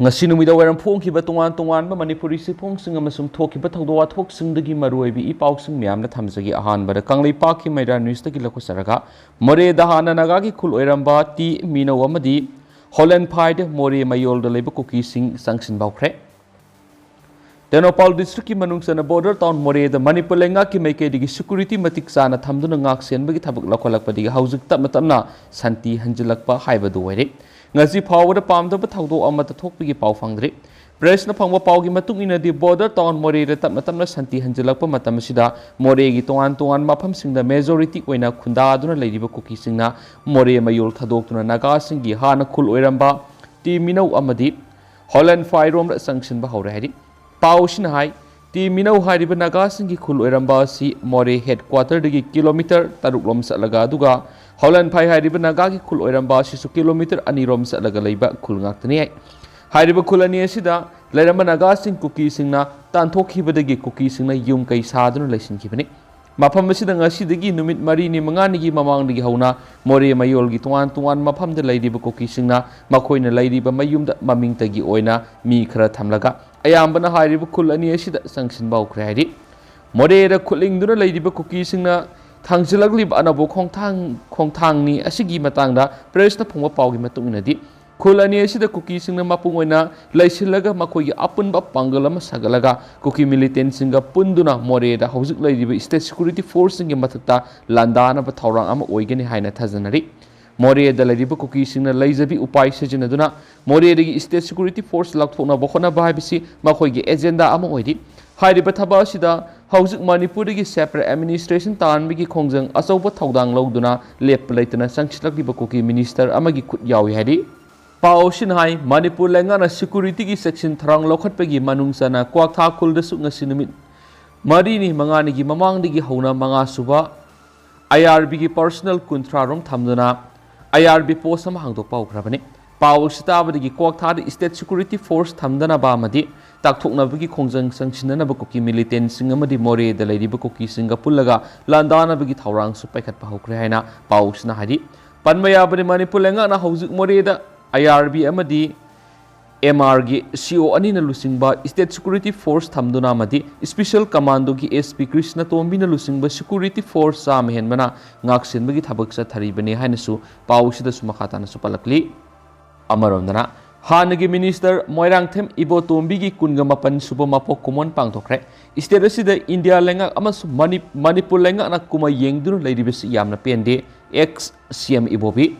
ngasi numida wairam phongkiba tongan ba manipuri siphongsing amasung thokiba thawdo wathoksingi maruibi ipausing miyamna thamjagi ahanbada kanglaipa ki maida news tagi lakusaraga more dahana naga gi khul oiramba ti mino amadi holland phide more mayol da leiba kuki sing sanction baukhre Tenopal district ki manungsana border town more da manipur lenga ki maike digi security matik sana thamduna ngak senbagi thabak lakolakpa digi haujik tapna santi hanjilakpa haibadu waire ngasi phawda pamdaba thawdo amata thokpigi paw fangdri press na phangwa pawgi matung ina di border town more re tapna santi hanjilakpa matam sida more gi toan mafam singda majority oina khunda aduna leidiba kuki singna more mayol thadokuna naga singi hana khul oiramba ti minau amadi holland fairom ra sanction ba hawre hari pawshin hai ti minau hariba naga singi khul oiramba si more headquarter digi kilometer taruklom salaga aduga Holland Pai Hariba Nagagi Kul Oiramba Sisu kilometer anirom Salaga Laiba Kul Ngaktani Hariba Kulani Sida Lerama Nagasing Kuki Singna Tantok Hibadagi Kuki Singna Yum Kai Sadun Lasin Kibani Mapam Sidanga Sidagi Numit Marini Mangani Mamang Digi Hauna More Mayolgi Tuan Mapam the Lady Kuki Singna Makoina Lady Bamayum the Maming Tagi Oina Mi Kra Tamlaga Ayambana Hariba Kulani Sida Sanction Bau Kradi More Kuling Duna Lady Kuki Singna Thangsilagli anabo khongthang ni asigi matangda press na phungwa pawgi matunginadi khulani asida kuki singna mapung oina laisilaga makoi apunba pangal ama sagalaga kuki militant singa punduna more da hauzik laidiba state security force singa mathakta landana ba thawrang ama oigani haina thajanari more da laidiba kuki singna laijabi upai sejinaduna more dagi state security force lakthona bokhona bahibisi makoi gi agenda ama oidi Hariba Thaba Sida, Hauzik Manipur dagi separate administration tanbigi khongjang achauba thaudang loduna lep leitana sangsilak diba kuki minister amagi khut yawi hadi Paushin hai Manipur lengana security gi section tharang lokhatpagi manungsana kwaktha khulda su ngasi numit marini mangani gi mamang digi hauna manga suba IRB gi personal kuntrarom thamduna IRB post ama hangdok pau khrabani Paushitabadi kwaktha state security force thamdana ba madi takthoknabagi khongjang sangsinanaba kuki militant singamadi more da leidiba kuki singa pullaga landanabagi thawrang su paikhat pa hokre haina pausna hari panmaya bani manipur lenga na hauzik more da IRB amadi MR gi CO anina lusingba state security force thamduna amadi special commando gi SP Krishna Tombi na lusingba security force sam henbana ngaksinbagi thabak sa tharibani haina su pausida su makhatana su palakli amarondana Hanagi Minister Moirangthem Ibo Tombigi Kunga Mapan Suba Mapok Kumon Pangtokre. State Sida India Lenga Amas Manipur Lenga na Kuma Yengdur Lady Bis Yamna PND ex CM Ibobi.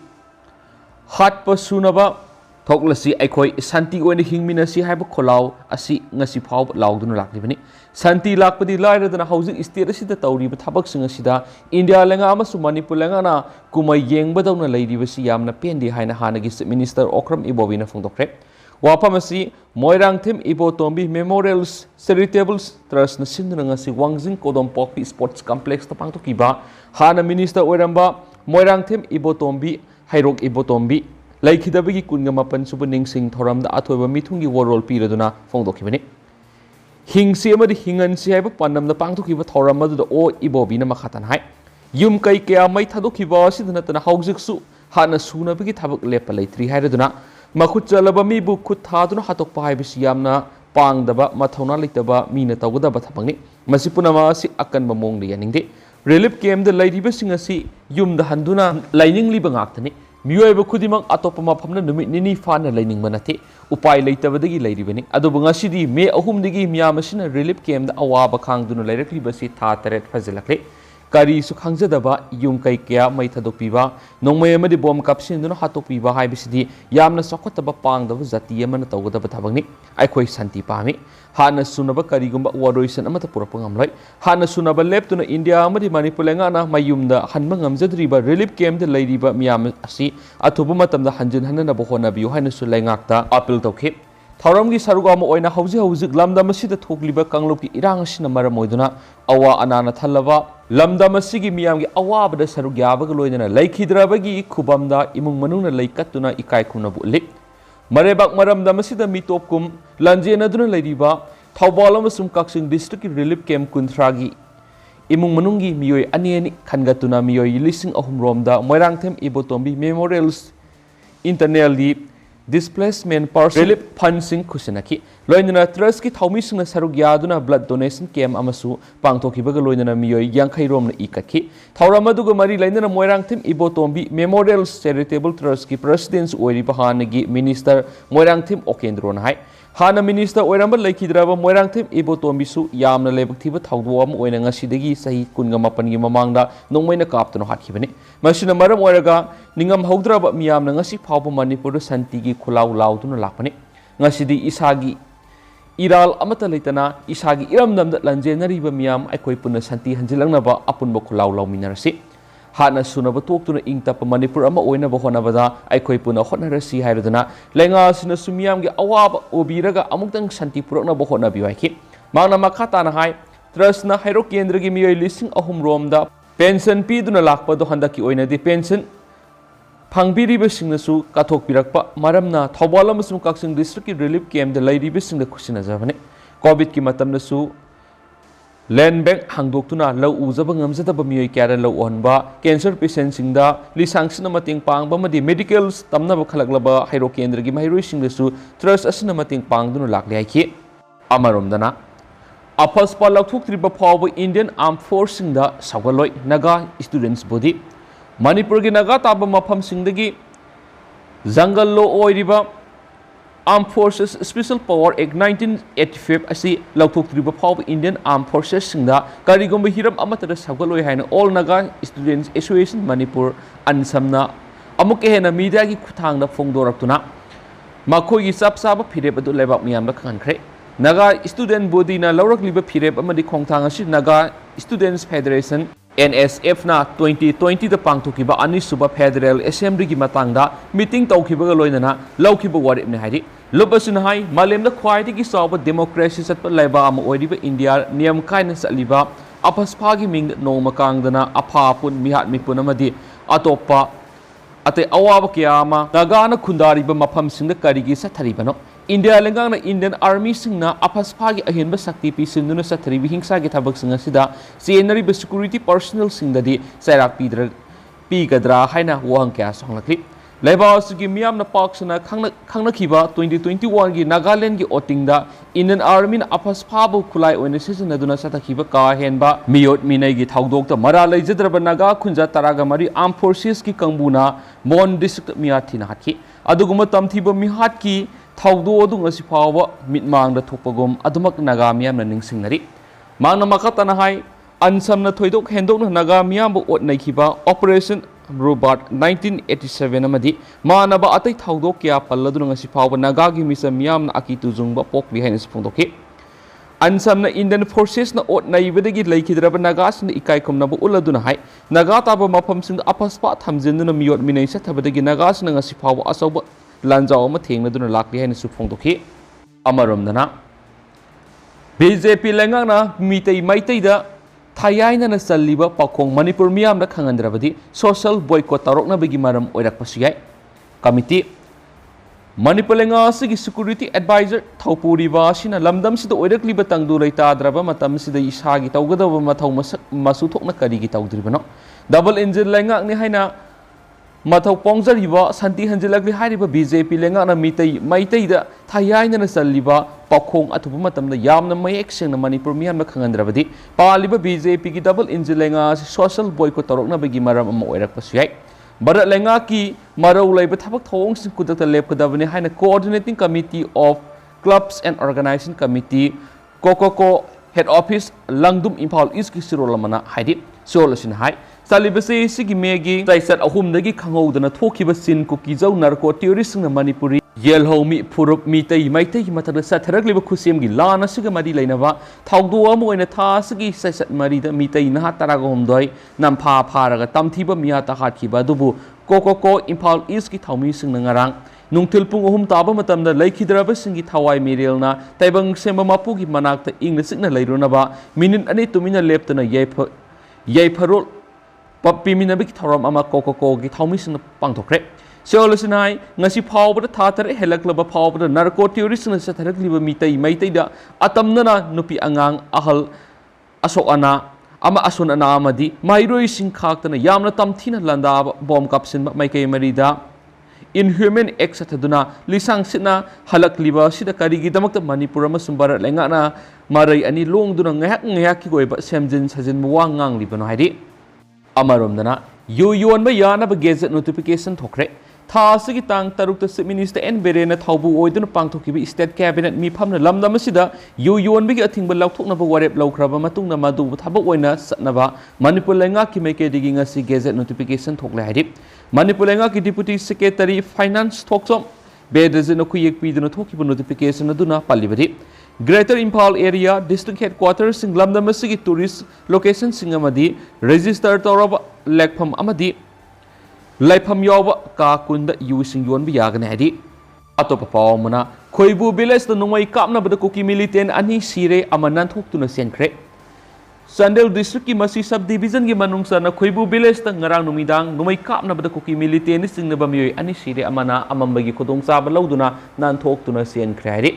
Hat Pasunaba Toklasi Aikoi Santi when the Hingminasi Haba Kolau Asi Nasi Pau Laudun Lakivani. Santi Lakpadi Lida than a housing state Sida Tauri but Tabak Singasida India Lenga Amas Manipur Lenga na Kuma Yeng Badona Lady Bis Yamna PND Haina Hanagis Minister Okram Ibovina Fundokre. Wapamasi Moirangthem Ibo Tombi Memorials Charitables Trust na Sindangasi Wangzing Kodom Popi Sports Complex to Pangtokiba Hana Minister Oiramba Moirangthem Ibo Tombi Hairok Ibo Tombi Laikidabigi Kunga Mapan Subaning Sing Thoram the Atoba Mitungi Warol Piraduna Fondokibani Hing Siamadi Hingan Siaba Panam the Pangtokiba Thoramadu the O Ibobina Makatan Hai Yum Kai Kia Mai Tadokiba Sidnatan Hauzik Su Hana Suna Bigi Tabak Lepalay 3 Haraduna Makut Jalabami Bukut Haduna Hatok Pahibis Yamna Pang daba Matona Litaba Mina Tawada Batapani Masipunama Si Akan Mamong the Yaninde Relief came the lady Bissingasi Yum the Handuna Lining Libangaktani Mioeba Kudimang Atopama Pamna Nini Fana Lining Manate Upai Latabadagi Lady Winning Adobangashidi May Ahumdigi Miamasina Relief came the Awaba Kang Duna Lyrically Basi Tataret Fazilake Kari Sukhangzadaba Yum Kai Kia Maitadopiva Nomayamadi Bomb Capsin Duna Hatopiva Hibisidi Yamna Sokotaba Pang the Zati Yaman Tawada Batabani Aikoi Santi Pami Hana Sunaba Karigumba Wadoisan Amata Purapangamlai Hana Sunaba left to India Amadi Manipulangana Mayum the Hanmangam Zadriba Relief came the lady but Miam Asi Atubumatam the Hanjan Hanana Bohona View Hanasulangakta Apple Toki Tharamgi Sarugama Oina Hausi Hausi Lamda Masida Tokliba Kangloki Irang Sinamara Moiduna Awa Anana Talava Lamda Masigi Miamgi Awa the Sarugaba Loidana Lake Hidrabagi Kubamda Imung Manuna Lake Katuna Ikai Kunabu Lake Marebak Maram Damasida Mitokum Lanjana Duna Ladiba Taubalam Kaksing District Relief Camp Kuntragi Imung Manungi Mioi Aniani Kangatuna Mioi Listing of Romda Moirangthem Ibotombi Memorials Internally displacement person relief fund sing khusinaki loinana trust ki thaumi singna saruk yaduna blood donation camp amasu pangthokibaga loinana miyoi yankhai rom na ikakhi thauram aduga mari lainana moirang thim ibotombi memorial charitable trust ki president oiriba hanagi minister moirang thim okendro na hai hana minister oiramba laikhidraba moirang thim ibotombi su yamna lebak thiba thawdo am oina ngasidagi sahi kunga mapan gi mamangda nongmaina kaptano hakhibani masina maram oiraga ningam haudraba miyamna ngasi phawba manipur santi gi khulaw lawduna lakpani ngasidi isagi iral amata leitana isagi iramdamda lanjenariba miyam aikoi punna santi hanjilangnaba apunba khulaw lawminarasi hana sunaba toktuna ingtapa manipur ama oinaba honabada aikoi puna hotnarasi hairudana lenga sina sumiyam gi awaba obiraga amuktang santi puraknaba hotnabi waiki mangna makhatana hai trust na hairo kendra gi miyoi lising ahum romda pension piduna lakpado handaki oinadi pension Pangbiriba singnasu kathok pirakpa maramna thawbal amasung kaksing district ki relief camp da lairiba singda khusina jabane covid ki matamnasu land bank hangdoktuna lau ujaba ngamjadaba miyoi kyara lau onba cancer patient singda lisangsina mating pangba madi medical tamnaba khalaklaba hairo kendra gi mahiroi singdasu trust asina mating pangduna lakle haiki amaromdana apaspa laukthoktriba phawba Indian Armed Forces singda sagaloi naga students body Manipur ki naga taba mafam singdagi jungle law oiriba Armed Forces Special Power Act 1985 asi lauthoktriba phawba Indian Armed Forces singda karigomba hiram amatada sagaloi haina all naga students association Manipur ansamna amuk hena media gi khuthangda phongdoraktuna makhoi gi sapsaba phireb adu lebak miyamda khankhre naga student body na laurakliba phireb amadi khongthang asi naga students federation NSF na 2020 da pangthokiba anisuba Federal Assembly gi matangda meeting tawkhibaga loinana lawkhiba warip ne hairi lobasuna hai malemda khwaidi gi sawa democracy satpa laiba am oiriba India niyam kaina saliba apaspa gi ming noma kangdana apha pun mihat mipun amadi atopa ate awaba kiyama nagana khundariba mafam singda karigi satharibano India lengang na Indian Army singna apaspa gi ahenba sakti pisinduna satharibi hingsa gi thabak singa sida senari security personnel singdadi sairak pigadra haina wang kya songlakli Laibas gi miyam na paksana khangna khiba 2021 gi Nagaland gi otingda Indian Army na apaspa bu khulai oina sesina duna satakhiba ka henba miyot minai gi thawdok ta mara leijadraba naga khunja taraga mari Armed Forces ki kangbuna Mon district miyathi na hakhi aduguma tamthiba mihat ki thawdo adu ngasi phawba mitmang da thopagom adumak naga miyam na ningsingnari mangna makatana hai ansamna thoidok hendok na naga miyam bu ot naikhiba Operation Robert 1987 amadi manaba atai thawdok kya palladuna ngasi phawba naga gi misa miyam na aki tujungba pokli haina sphongdokhi ansamna Indian Forces na ot naibadagi laikhidraba naga sin ikai khomna bu uladuna hai naga taba mafam sing apaspa thamjenduna miyot minai sathabadagi naga sin ngasi phawba asawba lanjaw ama thengna lakli haina su phongdokhi amaromdana BJP lengang na Meetei Meetei da thayayna na salliba pakhong Manipur miyam na khangandrabadi social boycott tarokna bagi maram oirak pasiyai committee Manipur lenga asigi security advisor thawpuriba sina lamdam sida oirak liba tangdu leita draba matam sida isagi tawgadaba mathau masu thokna karigi tawdribano double engine lenga ni haina Mathau Pongzariba Santi Hanjilagli Hariba BJP lenga na Meetei da thayayna na salliba pakhong atupa matamda yamna mayek sengna Manipur miyam na khangandrabadi paliba BJP ki double engine lenga social boycott tarokna bagi maram ama oirak pasiyai barat lenga ki marau laiba thabak thawong sing kudakta lepkadabani haina coordinating committee of clubs and organizing committee kokoko head office langdum Imphal East ki sirolamana haidi solasin hai Salibase sigi megi taisat ahumdagi khangowdana thokiba sin ko kijau narco terrorist na Manipuri yelhomi purup Meetei Meetei matada satharakliba khusem gi lana siga mari lainaba thawdo am oina tha sigi saisat mari da Meetei na taraga homdoi nampha pharaga tamthiba miya ta hatkiba dubu kokoko Imphal East ki thawmi sing na ngarang nungthil pung ahum taba matamda laikhidraba singi thawai merelna taibang semba mapu gi manakta ingna sikna leirunaba minute ani tumina leptana yaifarol Papi minabi thoram ama kokoko gi thawmi sing pangthokre seolasinai ngasi phawbada thatare helaklaba phawbada narco terrorist na satharakliba Meetei da atamnana nupi angang ahal asokana ama asunana amadi mairoi sing khaktana yamna tamthina landa bom kapsin maikai marida inhuman act sathaduna lisang sitna halakliba sida karigidamakta Manipur amasung Bharat lengana marai ani longduna ngahak ki goiba semjin sajin muwang nganglibano haidi amaromdana yonba yanaba gazette notification thokre tha asigi tang tarukta Chief Minister N Berena thaubu oiduna pangthokibi state cabinet mi phamna lamdam asida yonbigi athingba lauthoknaba warep laukraba matungna madu thabak oina satnaba Manipur lenga ki meke digi ngasi gazette notification thokle haidi Manipur lenga ki deputy secretary finance thoksom bedazina khuyek piduna thokiba notification aduna palibadi Greater Impal Area District Headquarters sing lamdam asigi tourist location sing amadi register toraba lekpham amadi laifam yawba ka kunda yu sing yon bi yagane hadi atopa pawmana khoibu village da nungoi kapna bada koki militant ani sire amanan thoktuna senkre Sandel district ki masi subdivision ki manungsa na khoibu village ta ngarang numidang numai kapna bada koki militant sing na bamyoi ani sire amana amambagi khodong saba lauduna nan thoktuna senkre hadi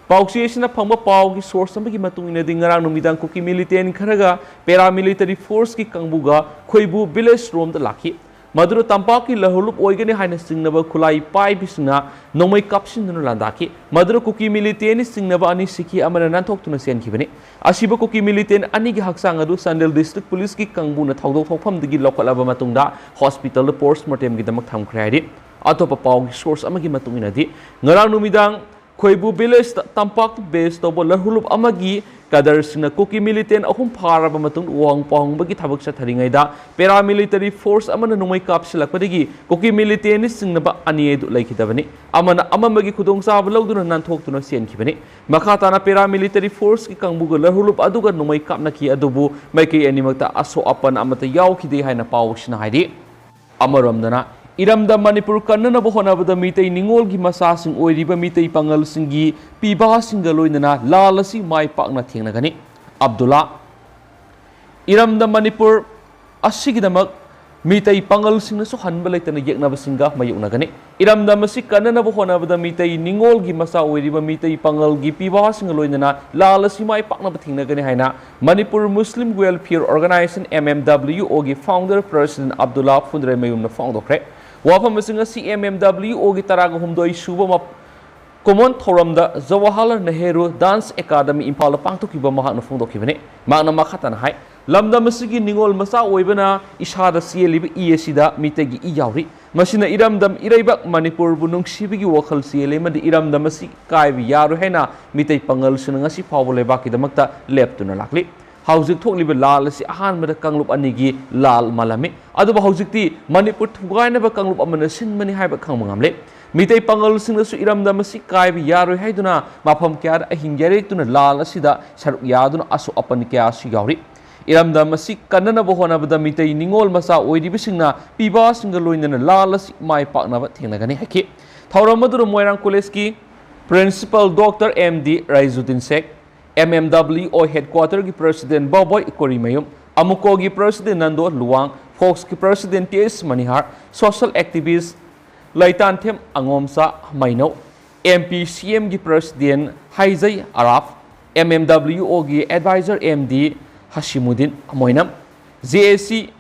Pauksiyesina phangba paugi source amagi matungina dingarang numidang koki militant kharaga paramilitary force ki kangbuga khoibu village rom da lakhi Madura Tampaki lahulup oigani haina singnaba khulai pai bisna nomai kapsin dunu landaki Madura koki militant singnaba ani sikhi amana nanthok sen khibani asiba koki militant ani gi haksang adu Sandel district police ki kangbuna thaudok thokpham digi lokalaba matungda hospital postmortem gi damak thamkhrai atopa paugi source amagi matungina di ngarang numidang khoibu village tampak base tobo lahulup amagi kadar sina koki militant ahum pharaba matung wang pong bagi thabak sa tharingai da paramilitary force amana numai kapsilakpadagi koki militant singnaba ani edu laikhidabani amana amamagi khudong sa balawduna nanthok sen khibani makata na paramilitary force ki kangbuga lahulup aduga numai kapna ki adubu maiki animakta aso apan amata yawkhide haina pawsina haidi amaramdana Eramdam Manipur Kananaba Hotnabada Meetei Ningol gi machasing oiriba Meetei pangal singi piba singa loinana lalasi mai pakna thengnagani Abdullah Eramdam Manipur asigidamak Meetei pangal singna so hanba leitana yeknaba singa mayuknagani Eramdam asi Kananaba Hotnabada Meetei Ningol gi masa oiriba Meetei pangal gi piba singa loinana lalasi mai pakna thengnagani haina Manipur Muslim Welfare Organization MMWO gi founder president Abdullah Fundre mayumna foundokre Wafam singa CMMWO gi taraga humdoi suba common thoramda Jawaharlal Nehru Dance Academy Impala pangthokiba mahakna phongdokibani makna makhatan hai lamdam asigi Ningol masa oibana ishada sieliba iesida mitegi I yauri masina Eramdam iraibak Manipur bu nungsibigi wakhal siele madi Eramdam asi kaibi yaru haina Meetei pangal sina ngasi phawbo lebaki damakta leptuna lakli Haujik thokliba lal asi ahanbada kanglup anigi lal malami aduba haujikti Manipur thugainaba kanglup amana sinmani haiba khangmangamle Meetei pangal singna su Eramdam asi kaibi yaroi haiduna mafam kyar ahingyarektuna lal asida saruk yaduna asu apan kya asi yauri Eramdam asi Kananaba Hotnabada Meetei Ningol masa oiribisingna piba singa loinana lal asi mai paknaba thengnagani haki thauramadura Moirang College ki Principal Dr. MD Raizuddin Sheikh MMWO headquarter ki president Boboy Korimayum Amuko ki president Nando Luwang Fox ki president TS Manihar social activist Laitanthem Angomsa Maino MP CM ki president Haizai Araf MMWO ki advisor MD Hashimuddin Moinam JAC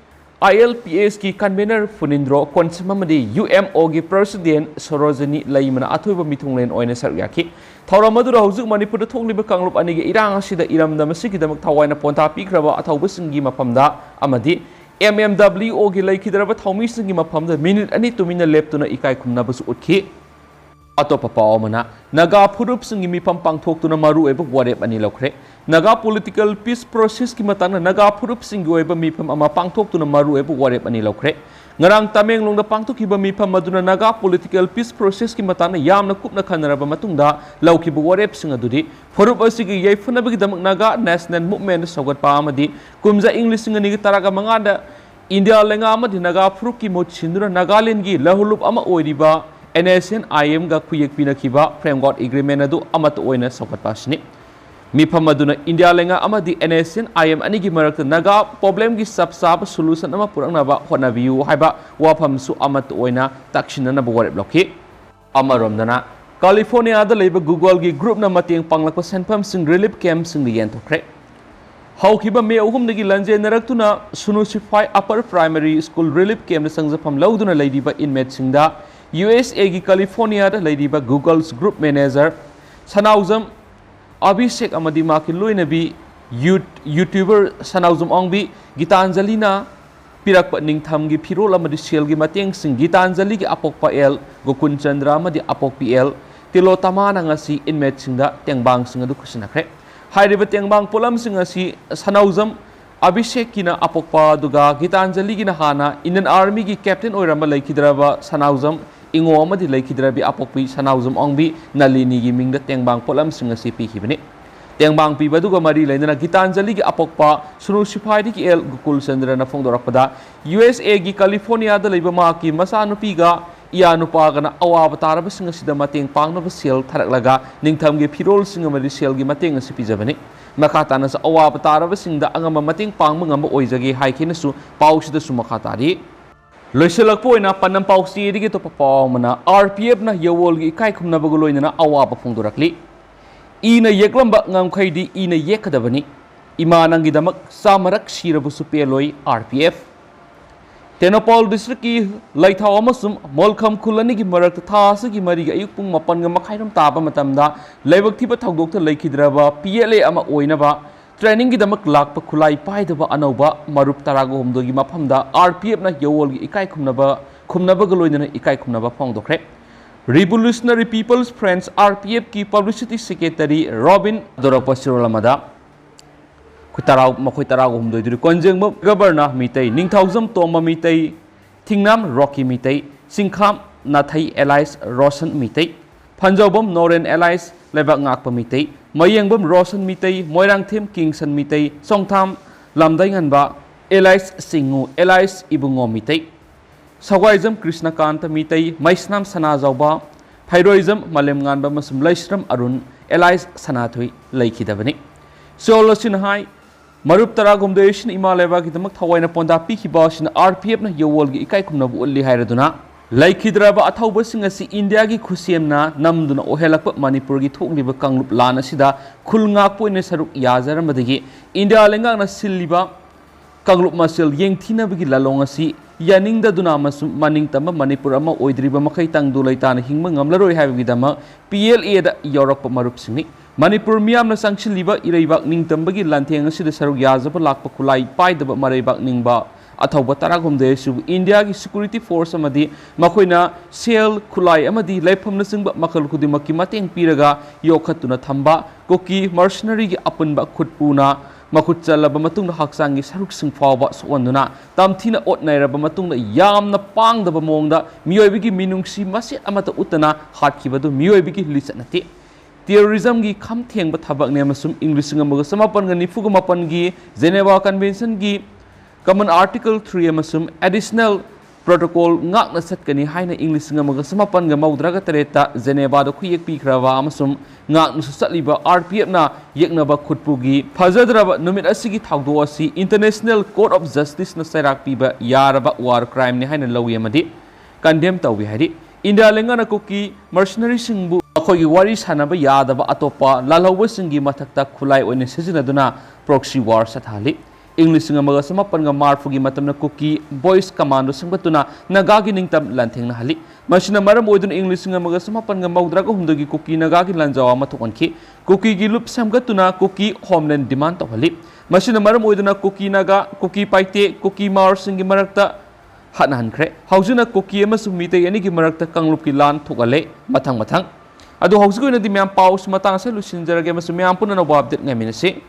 ILPS ki convener Funindro Konsamamadi UMO ki president Sorojani Laimana Athoiba Mithunglen oina saryaki Thauramadu Haujuk Manipur thokliba kanglup anigi irang asida Eramdam asigidamak thawaina ponta pikraba athaubasingi mafamda amadi MMWO gi laikhidraba thaumisingi mafamda minute ani tumina leptuna ikai khumnabasu utkhi atopa pawmana naga phurup singi mifam pangthoktuna maru eba warep ani lokre naga political peace process ki matana naga phurup singi oiba mifam ama pangthoktuna maru eba warep ani lokre ngarang Tamenglongda pangthokiba mifam maduna naga political peace process ki matana yamna kupna khanaraba matungda laukiba warep singa dudi phurup asigi yaifunabagi damak naga national movement sogatpa amadi kumja english singa ni taraga mangada India lenga amadi naga phurup ki mot sindura Nagaland gi lahulup ama oiriba NSN IM ga khuyek pinakiba framework agreement adu amata oina sogatpasni mifam aduna India lenga amadi NSN IM anigi marakta naga problem gi sabsab solution ama purangnaba hotnabiu haiba wafam su amata oina takshinana ba warep lokhi amaromdana California da leiba Google gi group na mateng panglakpa senpam sing relief camp sing lian thokre haukiba me ahumdagi lanje naraktuna Sunusify upper primary school relief camp na sangjafam lauduna leidiba inmate singda USA gi California da leiriba Google's group manager Sanauzam Abhishek amadi maki loinabi YouTuber Sanauzam Ongbi Gitanjali na pirakpa ningtham gi phirol amadi sel gi mateng sing Gitanjali gi apokpa el Gokun Chandra amadi apokpi el tilo tamana ngasi inmate singda tengbang singa du kusinakre hairiba tengbang polam singa si Sanauzam Abhishek kina apokpa duga Gitanjali gina hana Indian Army gi captain oirama laikhidraba Sanauzam ingo amadi laikhidrabi apokpi Sanauzam Ongbi Nalini gi mingda tengbang polam singa si pikibani tengbang pi baduga mari lainana Gitanjali gi apokpa sunu siphai ki el Gokul Chandra na phongdorakpada USA gi California da leiba ma ki masanupi ga iya nupa gana awaba taraba singa sida mateng pangnaba sel tharaklaga ningtham gi phirol singa mari sel gi mateng asi pijabani makhatana sa awaba taraba singda angama mateng pangma ngamba oijage haikinasu pausida su makhatari loiselakpo ina panam pausi dige to papawmana RPF na yawol gi kai khumna baguloina awaba phongdorakli ina yeklamba ngamkhaidi ina yekadabani imanangi damak samarak sirabusu peloi RPF Tenopal district ki laithau amasum molkham khulani gi marak tha gi mari gi ayuk pung mapan ga makhairam taba matamda leibak thiba thogdok tha leikhidraba PLA ama oinaba training gi damak lakpa khulai paidaba anauba marup tarago homdo gi maphamda RPF na yawol gi ikai khumnaba ga loinana ikai khumnaba phongdokre Revolutionary People's Friends RPF ki publicity secretary Robin Dorapa Sirolamada Kutarau makoi tarau humdoi diri konjeng governor Meetei Ningthauzam Toma Meetei Thingnam Rocky Meetei Singkham Nathai Allies Roshan Meetei Panjobam Noren Allies Lebak Ngakpa Meetei Mayengbam Roshan Meetei Moirangthem Kingston Meetei Songtham Lamdai Nganba Allies Singu Allies Ibungo Meetei Sawaiजम Krishnakant Meetei Maisnam Sanajaoba Phairoijam Malem nganba masum laisram arun allies सनाथुई लैखिदबनि सोलसिन हाई मरुप तरागुमदेशन इमालेबा की दमक थवाइना पोंदा पिखिबासिन RPF ना यवोल गी इकाई खुमनबु उल्ली हाइरदुना लैखिद्राबा अथौबसिंग असि इंडिया गी खुसियमना नमदुना ओहेलक मणिपुर गी थोकलिबा कांगलुप लान असिदा खुलंगापोइने सरुक याजरमदगी इंडिया लेंगाना सिल्लिबा कांगलुप मसल येंगथिनबगी लालोंग असि यानिंगदुना मसुम मानिंगतम मणिपुर अमा ओइद्रिबा मखै तंगदु लैताना हिंगम ngamlaroi हाइबगिदमा PLA दा यौरप मरुपसिंगनि मणिपुर मियामना संगसिलिबा इरैबाक निंगतंबगी लांथेंग असिदा सरुक याजबा लाकपा खुलाई पाइदबा मरैबाक निंगबा अथौबा तरागुमदे सुबु इंडिया की सिक्योरिटी फोर्स अमदी मखोइना सेल खुलाई अमदी लैफमना सिंगबा मखल खुदिमकी mateंग पीरगा योखतुना थंबा कोकी मर्सनरी की अपनबा खुदपुना मखुद चलबा मतुंग हक्सांगी सरुक सिंग फावबा सोवंदुना तामथिना ओटनाइरबा मतुंग यामना पांगदबा मोंगदा मियोइबिगी मिनुंगसी मसेट अमता उतना हाटखिबदु मियोइबिगी लिचनते टेररिज्म की खम थेंगबा थबकने मसुम इंग्लिश ngamaga समापन ga nifuga mapan gi Geneva Convention gi Common Article 3 मसुम additional protocol ngakna satkani haina English ngamaga समापन ga maudraga tareta Geneva da khuyek pikraba amasum ngaknu satliba RPF na yeknaba khutpugi fajadraba numit asigi thawdo asi International Court of Justice na sairak piba yaraba war crime ni haina lawi amadi condemn tawbi hari India lengana koki mercenary singbu akhoi wari sanaba yadaba atopa lalawba singi mathakta khulai oine sijinaduna proxy war sathali English ngamaga समापन ga marfugi matamna koki boys commando singbatuna nagagi ningtam lanthengna hali masina maram oidun English ngamaga समापन ga maudraga humdogi koki nagagi lanjawa mathokanki koki gi lup samgatuna koki homeland demand tawhali masina maram oiduna koki naga koki paite koki mar singi marakta hanhankhre haujuna koki amasung Meetei ani gi marakta kanglup ki lan thogale mathang adu hausugo na di myam paus matang sa lusinjarage masum myam punana update ngaminase